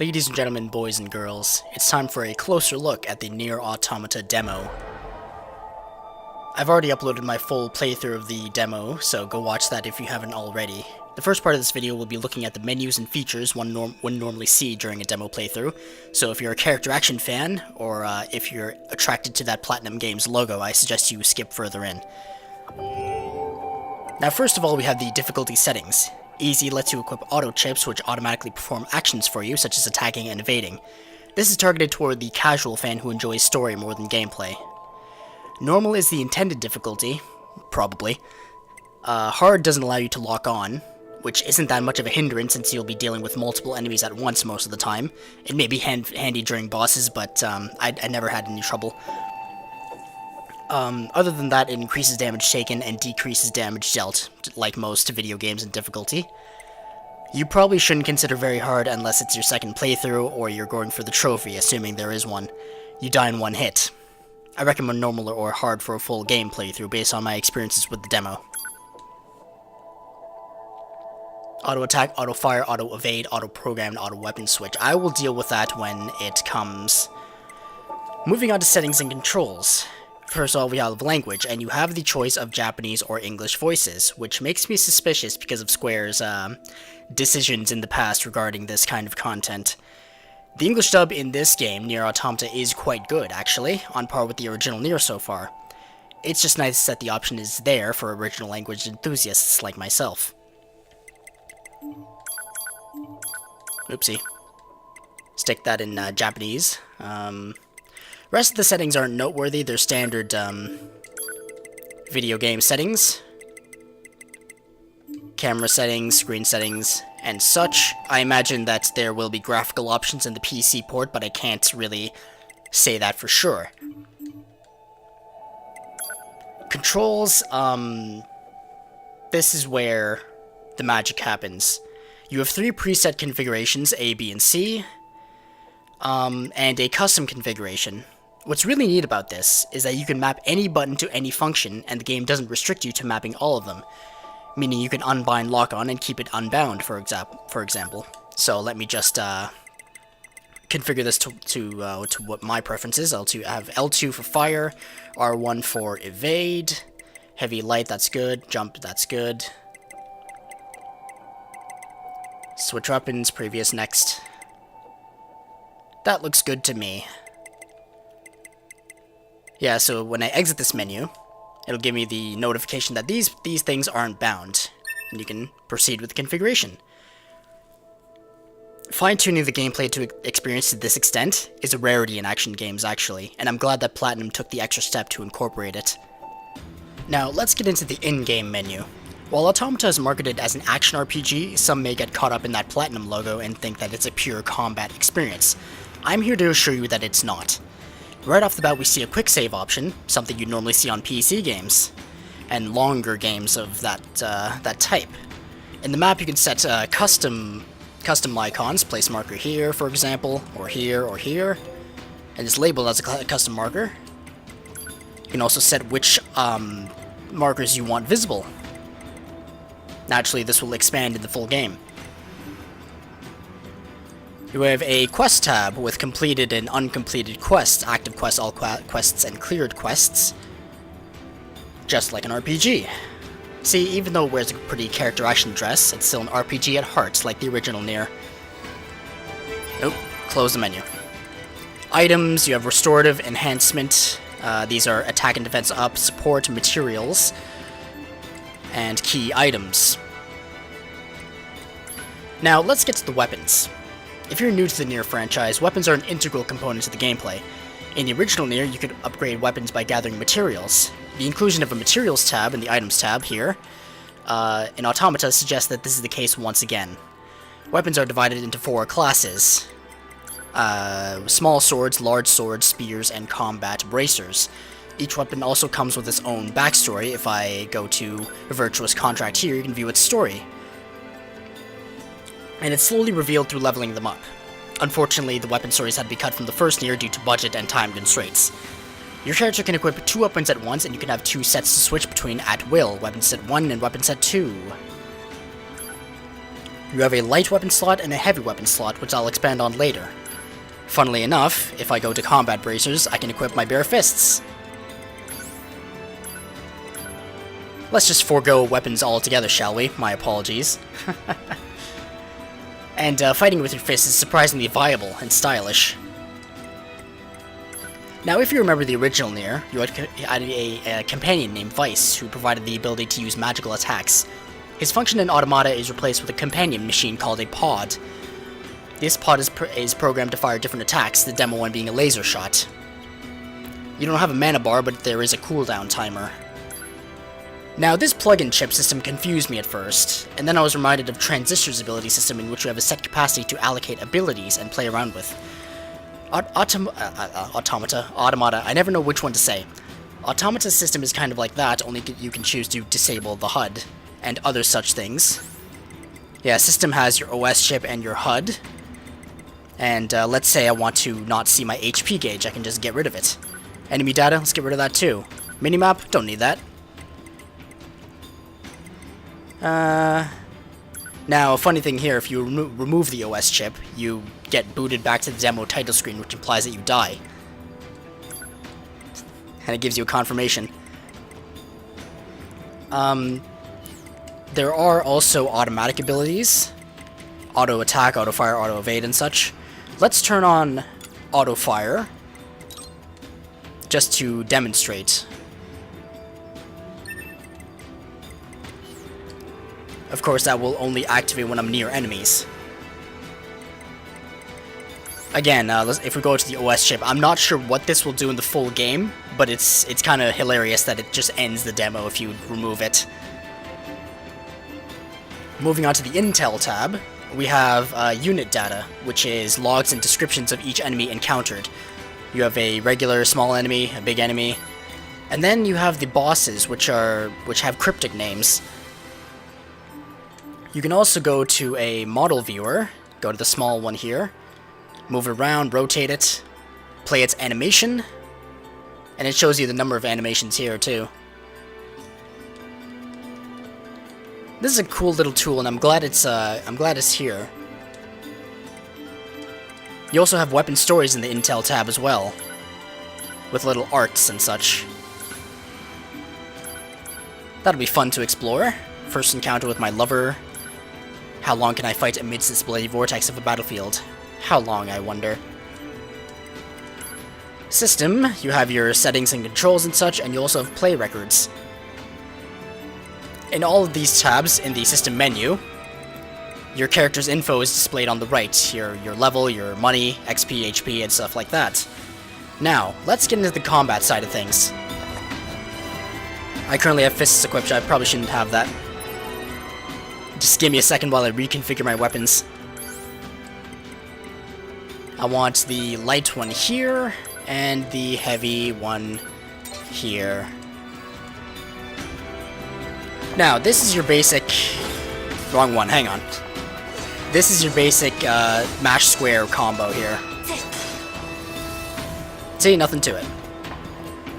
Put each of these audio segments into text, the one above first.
Ladies and gentlemen, boys and girls, it's time for a closer look at the NieR Automata demo. I've already uploaded my full playthrough of the demo, so go watch that if you haven't already. The first part of this video will be looking at the menus and features one wouldn't normally see during a demo playthrough, so if you're a character action fan, or if you're attracted to that Platinum Games logo, I suggest you skip further in. Now first of all, we have the difficulty settings. Easy lets you equip auto chips, which automatically perform actions for you, such as attacking and evading. This is targeted toward the casual fan who enjoys story more than gameplay. Normal is the intended difficulty, probably. Hard doesn't allow you to lock on, which isn't that much of a hindrance since you'll be dealing with multiple enemies at once most of the time. It may be handy during bosses, but I never had any trouble. Other than that, it increases damage taken and decreases damage dealt, like most video games in difficulty. You probably shouldn't consider very hard unless it's your second playthrough or you're going for the trophy, assuming there is one. You die in one hit. I recommend normal or hard for a full game playthrough based on my experiences with the demo. Auto attack, auto fire, auto evade, auto program, and auto weapon switch. I will deal with that when it comes. Moving on to settings and controls. First of all, we have language, and you have the choice of Japanese or English voices, which makes me suspicious because of Square's decisions in the past regarding this kind of content. The English dub in this game, NieR Automata, is quite good, actually, on par with the original NieR so far. It's just nice that the option is there for original language enthusiasts like myself. Oopsie. Stick that in Japanese. Rest of the settings aren't noteworthy, they're standard video game settings. Camera settings, screen settings, and such. I imagine that there will be graphical options in the PC port, but I can't really say that for sure. Controls, this is where the magic happens. You have 3 preset configurations, A, B, and C, and a custom configuration. What's really neat about this is that you can map any button to any function, and the game doesn't restrict you to mapping all of them, meaning you can unbind lock-on and keep it unbound, for example. So let me just configure this to what my preference is. I'll have L2 for fire, R1 for evade, heavy light, that's good, jump, that's good. Switch weapons, previous, next. That looks good to me. Yeah, so when I exit this menu, it'll give me the notification that these things aren't bound, and you can proceed with the configuration. Fine-tuning the gameplay to experience to this extent is a rarity in action games, actually, and I'm glad that Platinum took the extra step to incorporate it. Now, let's get into the in-game menu. While Automata is marketed as an action RPG, some may get caught up in that Platinum logo and think that it's a pure combat experience. I'm here to assure you that it's not. Right off the bat, we see a quick save option, something you'd normally see on PC games, and longer games of that type. In the map, you can set custom icons, place marker here, for example, or here, and it's labeled as a custom marker. You can also set which markers you want visible. Naturally, this will expand in the full game. You have a quest tab with completed and uncompleted quests, active quests, all quests, and cleared quests. Just like an RPG. See, even though it wears a pretty character action dress, it's still an RPG at heart, like the original NieR. Nope, close the menu. Items, you have restorative, enhancement, these are attack and defense up, support, materials, and key items. Now, let's get to the weapons. If you're new to the NieR franchise, weapons are an integral component to the gameplay. In the original NieR, you could upgrade weapons by gathering materials. The inclusion of a materials tab in the items tab here in Automata suggests that this is the case once again. Weapons are divided into 4 classes. Small swords, large swords, spears, and combat bracers. Each weapon also comes with its own backstory. If I go to a Virtuous Contract here, you can view its story. And it's slowly revealed through leveling them up. Unfortunately, the weapon stories had to be cut from the first NieR due to budget and time constraints. Your character can equip 2 weapons at once, and you can have 2 sets to switch between at will, weapon set 1 and weapon set 2. You have a light weapon slot and a heavy weapon slot, which I'll expand on later. Funnily enough, if I go to combat bracers, I can equip my bare fists. Let's just forego weapons altogether, shall we? My apologies. And fighting with your fists is surprisingly viable and stylish. Now, if you remember the original NieR, you had a companion named Vice, who provided the ability to use magical attacks. His function in Automata is replaced with a companion machine called a pod. This pod is programmed to fire different attacks, the demo one being a laser shot. You don't have a mana bar, but there is a cooldown timer. Now, this plug-in chip system confused me at first, and then I was reminded of Transistor's ability system, in which you have a set capacity to allocate abilities and play around with. Automata, I never know which one to say. Automata's system is kind of like that, only you can choose to disable the HUD, and other such things. Yeah, system has your OS chip and your HUD, and let's say I want to not see my HP gauge, I can just get rid of it. Enemy data, let's get rid of that too. Minimap, don't need that. Now, a funny thing here, if you remove the OS chip, you get booted back to the demo title screen, which implies that you die. And it gives you a confirmation. There are also automatic abilities. Auto attack, auto fire, auto evade, and such. Let's turn on auto fire, just to demonstrate. Of course, that will only activate when I'm near enemies. Again, if we go to the OS chip, I'm not sure what this will do in the full game, but it's kind of hilarious that it just ends the demo if you remove it. Moving on to the Intel tab, we have unit data, which is logs and descriptions of each enemy encountered. You have a regular small enemy, a big enemy, and then you have the bosses, which have cryptic names. You can also go to a model viewer, go to the small one here, move it around, rotate it, play its animation, and it shows you the number of animations here too. This is a cool little tool, and I'm glad it's here. You also have weapon stories in the Intel tab as well, with little arts and such. That'll be fun to explore. First encounter with my lover. How long can I fight amidst this bloody vortex of a battlefield? How long, I wonder. System, you have your settings and controls and such, and you also have play records. In all of these tabs in the system menu, your character's info is displayed on the right. Your level, your money, XP, HP, and stuff like that. Now, let's get into the combat side of things. I currently have fists equipped, I probably shouldn't have that. Just give me a second while I reconfigure my weapons. I want the light one here, and the heavy one here. Now, this is your basic... Wrong one, hang on. This is your basic mash square combo here. See, nothing to it.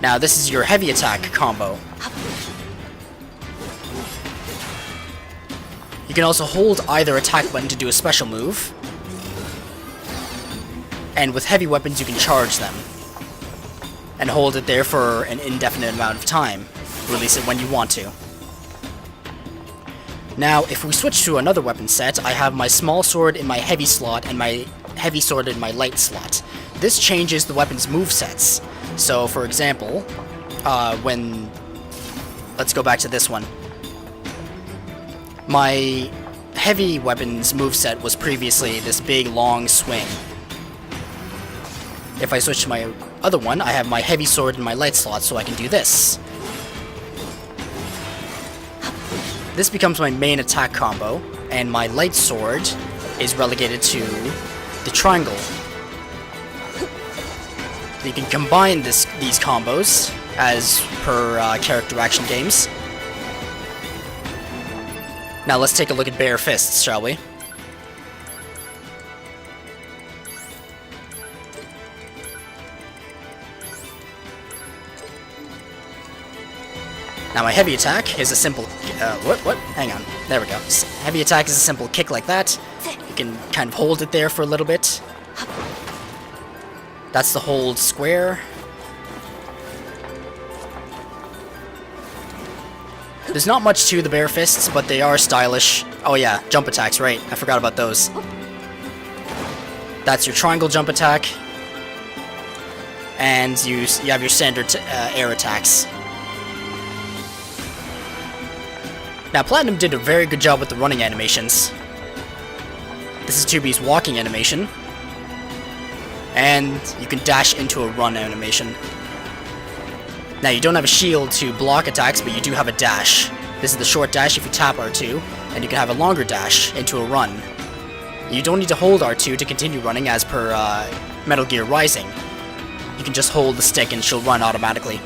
Now, this is your heavy attack combo. You can also hold either attack button to do a special move. And with heavy weapons, you can charge them. And hold it there for an indefinite amount of time. Release it when you want to. Now, if we switch to another weapon set, I have my small sword in my heavy slot and my heavy sword in my light slot. This changes the weapon's movesets. So, for example, let's go back to this one. My heavy weapon's moveset was previously this big, long swing. If I switch to my other one, I have my heavy sword in my light slot, so I can do this. This becomes my main attack combo, and my light sword is relegated to the triangle. You can combine these combos as per character action games. Now let's take a look at bare fists, shall we? Now my heavy attack is a simple... what? Hang on. There we go. Heavy attack is a simple kick like that. You can kind of hold it there for a little bit. That's the hold square. There's not much to the bare fists, but they are stylish. Oh yeah, jump attacks, right. I forgot about those. That's your triangle jump attack. And you have your standard air attacks. Now, Platinum did a very good job with the running animations. This is 2B's walking animation. And you can dash into a run animation. Now, you don't have a shield to block attacks, but you do have a dash. This is the short dash if you tap R2, and you can have a longer dash into a run. You don't need to hold R2 to continue running as per Metal Gear Rising. You can just hold the stick and she'll run automatically.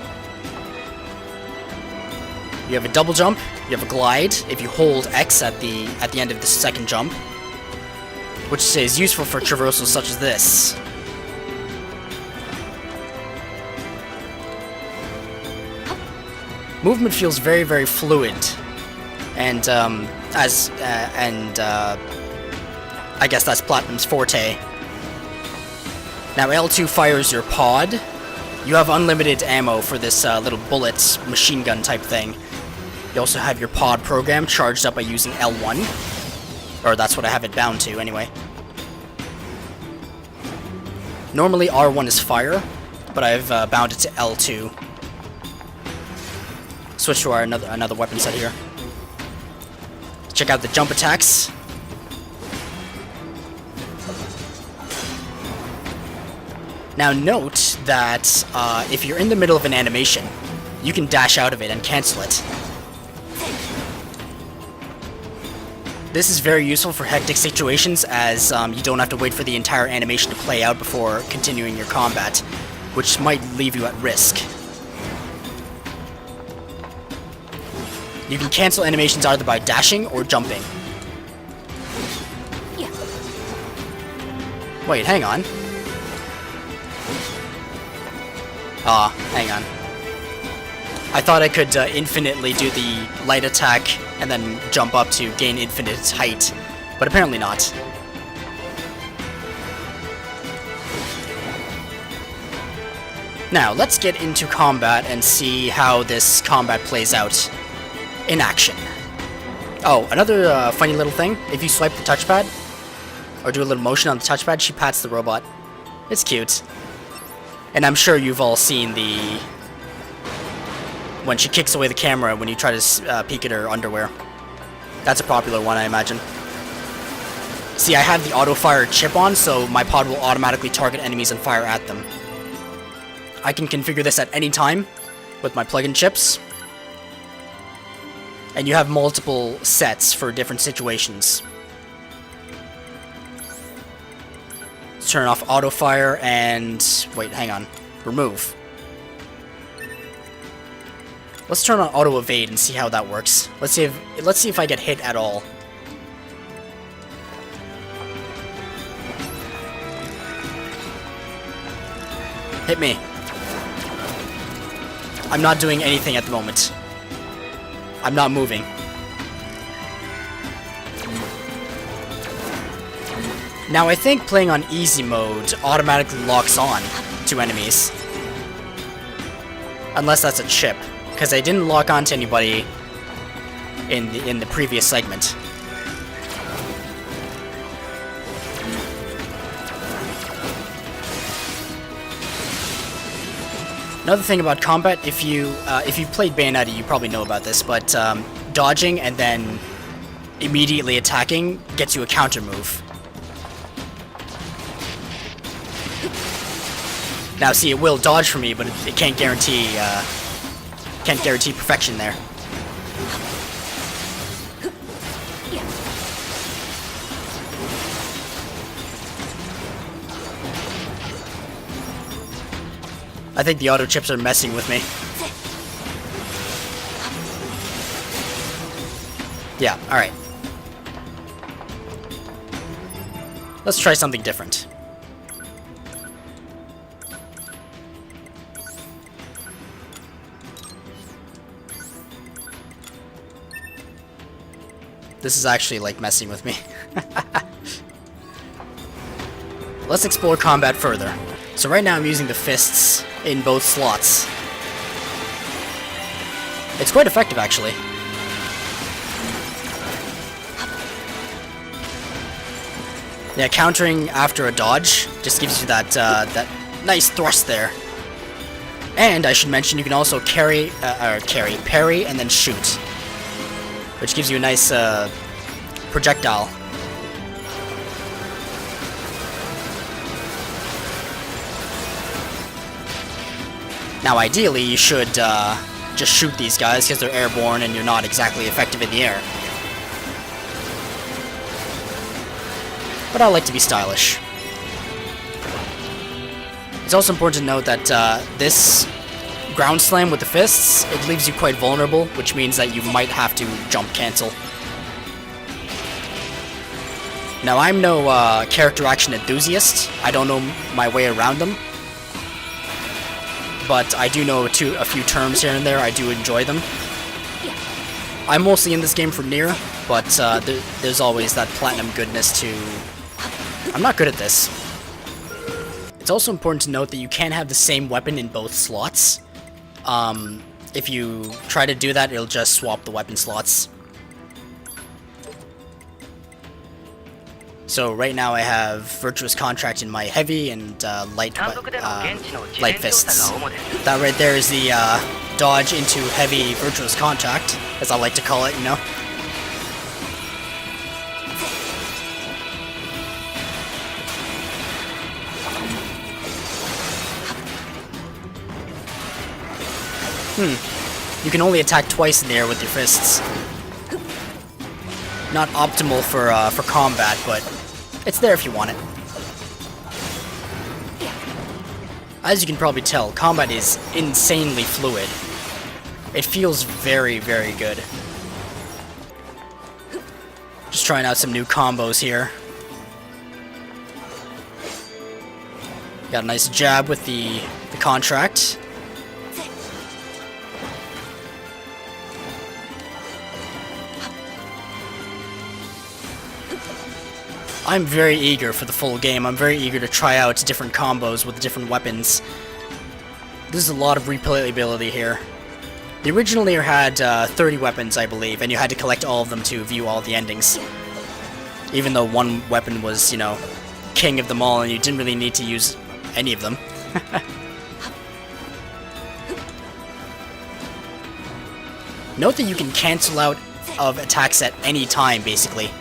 You have a double jump, you have a glide if you hold X at the end of the second jump, which is useful for traversals such as this. Movement feels very, very fluid, and I guess that's Platinum's forte. Now L2 fires your pod. You have unlimited ammo for this little bullet machine gun type thing. You also have your pod program charged up by using L1. Or that's what I have it bound to anyway. Normally R1 is fire, but I've bound it to L2. Switch to our another weapon set here. Check out the jump attacks. Now note that if you're in the middle of an animation, you can dash out of it and cancel it. This is very useful for hectic situations, as you don't have to wait for the entire animation to play out before continuing your combat, which might leave you at risk. You can cancel animations either by dashing or jumping. Wait, hang on. Hang on. I thought I could infinitely do the light attack and then jump up to gain infinite height, but apparently not. Now, let's get into combat and see how this combat plays out in action. Oh, another funny little thing. If you swipe the touchpad, or do a little motion on the touchpad, she pats the robot. It's cute. And I'm sure you've all seen the... when she kicks away the camera when you try to peek at her underwear. That's a popular one, I imagine. See, I have the auto-fire chip on, so my pod will automatically target enemies and fire at them. I can configure this at any time with my plug-in chips. And you have multiple sets for different situations. Let's turn off auto-fire and... wait, hang on. Remove. Let's turn on auto-evade and see how that works. Let's see if I get hit at all. Hit me. I'm not doing anything at the moment. I'm not moving. Now, I think playing on easy mode automatically locks on to enemies. Unless that's a chip, because I didn't lock on to anybody in the previous segment. Another thing about combat, if you played Bayonetta, you probably know about this, but dodging and then immediately attacking gets you a counter move. Now, see, it will dodge for me, but it can't guarantee perfection there. I think the auto chips are messing with me. Yeah, alright. Let's try something different. This is actually, like, messing with me. Let's explore combat further. So right now I'm using the fists in both slots. It's quite effective, actually. Yeah, countering after a dodge just gives you that that nice thrust there. And I should mention you can also parry, and then shoot, which gives you a nice projectile. Now, ideally, you should just shoot these guys because they're airborne and you're not exactly effective in the air. But I like to be stylish. It's also important to note that this ground slam with the fists, it leaves you quite vulnerable, which means that you might have to jump cancel. Now, I'm no character action enthusiast. I don't know my way around them. But I do know a few terms here and there. I do enjoy them. I'm mostly in this game for NieR, but there's always that platinum goodness to... I'm not good at this. It's also important to note that you can't have the same weapon in both slots. If you try to do that, it'll just swap the weapon slots. So right now I have Virtuous Contract in my heavy and light fists. That right there is the dodge into heavy Virtuous Contact, as I like to call it, you know? You can only attack twice in the air with your fists. Not optimal for combat, but it's there if you want it. As you can probably tell, combat is insanely fluid. It feels very, very good. Just trying out some new combos here. Got a nice jab with the contract. I'm very eager for the full game. I'm very eager to try out different combos with different weapons. There's a lot of replayability here. The original NieR had 30 weapons, I believe, and you had to collect all of them to view all the endings. Even though one weapon was, you know, king of them all, and you didn't really need to use any of them. Note that you can cancel out of attacks at any time, basically.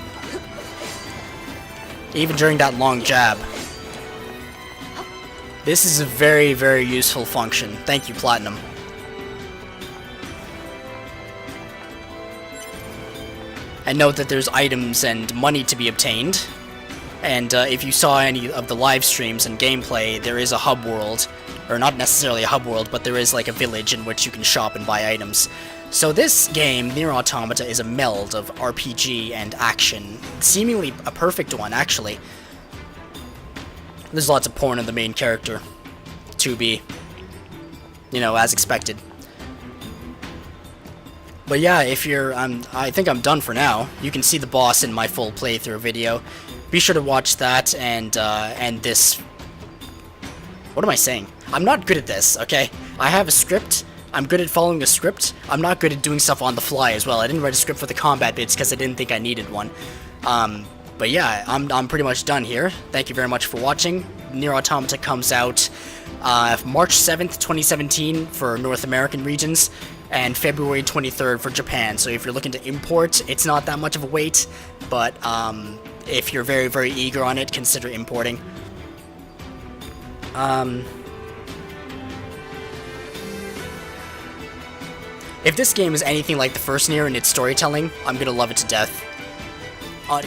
Even during that long jab. This is a very, very useful function. Thank you, Platinum. And note that there's items and money to be obtained. And if you saw any of the live streams and gameplay, there is a hub world. Or not necessarily a hub world, but there is like a village in which you can shop and buy items. So this game, NieR Automata, is a meld of RPG and action. Seemingly a perfect one, actually. There's lots of porn in the main character. To be, you know, as expected. But yeah, if you're, I think I'm done for now. You can see the boss in my full playthrough video. Be sure to watch that and this. What am I saying? I'm not good at this, okay? I have a script. I'm good at following a script. I'm not good at doing stuff on the fly as well. I didn't write a script for the combat bits because I didn't think I needed one. But yeah, I'm pretty much done here. Thank you very much for watching. NieR Automata comes out March 7th, 2017 for North American regions, and February 23rd for Japan. So if you're looking to import, it's not that much of a wait, but if you're very, very eager on it, consider importing. If this game is anything like the first NieR in its storytelling, I'm gonna love it to death.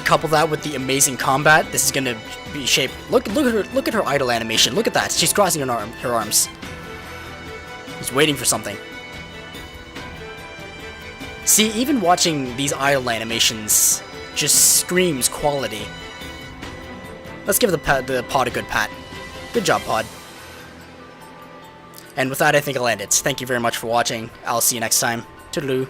Couple that with the amazing combat, this is gonna be shaped. Look at her idle animation. Look at that. She's crossing her arms. She's waiting for something. See, even watching these idle animations just screams quality. Let's give the pod a good pat. Good job, pod. And with that, I think I'll end it. Thank you very much for watching. I'll see you next time. Toodaloo.